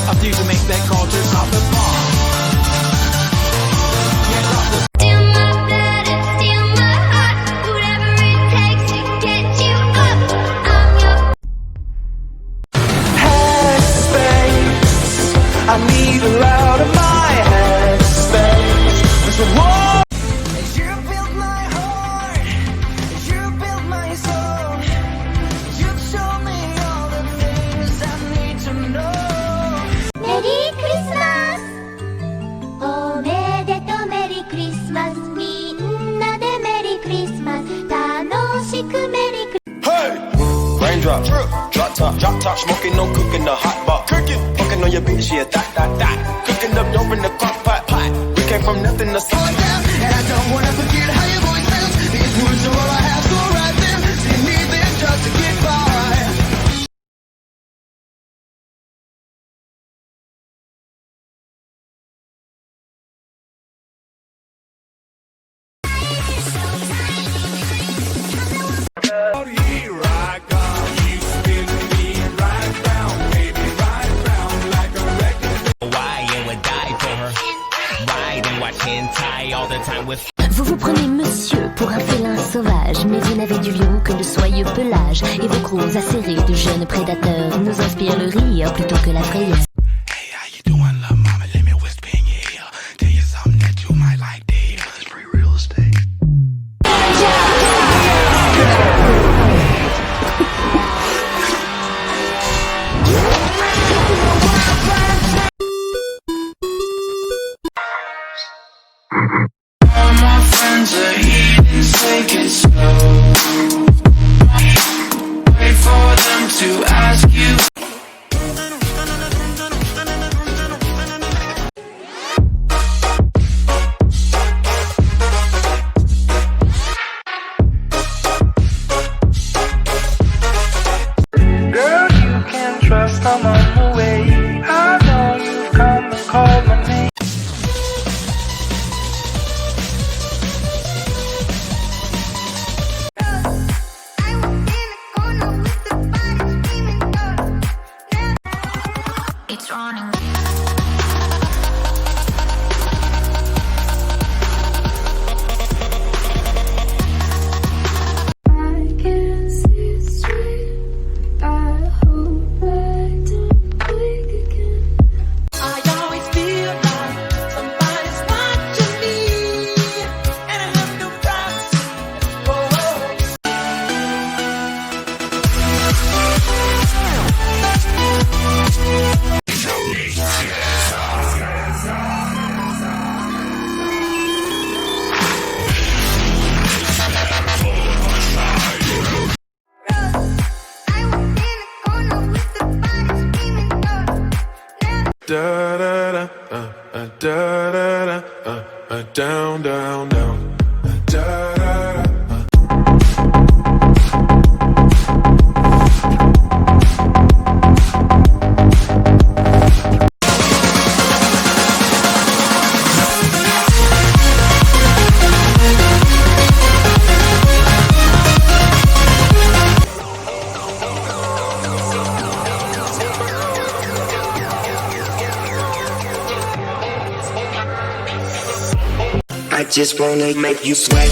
A few to make their call to top the bar. Steal my blood and steal my heart. Whatever it takes to get you up. I'm your headspace. I need a lot of my headspace. There's a war. You built my heart. You built my soul. You told me all the things I need to know. Merry Christmas! おめでとうメリークリスマスみんなでメリークリスマス楽しくメリークリスマス Hey! Raindrop, drop top, smoking, no cooking, the hot pot. Fucking on your bitch, yeah, that. Cooking up dope in the crock pot. We came from nothing to something. And I don't wanna forget how your voice sounds. These words are all I have, so write them. See me there just to get by. Vous vous prenez monsieur pour un félin sauvage, mais vous n'avez du lion que le soyeux pelage, et vos crocs acérés de jeunes prédateurs nous inspirent le rire plutôt que la frayeur. Hey, how you doing, love mama? Let me whisper in your ear. Tell you something that you might like to hear. It's free real estate. All my friends are heathens, take it slow. Wait for them to ask you. Girl, you can trust I'm on the way. I know you come and call my name. It's running. I can see straight. I hope I don't wake again. I always feel like somebody's watching me, and I have no privacy. Da da da, da da da, down, down, down. Da da da. I just wanna make you sweat.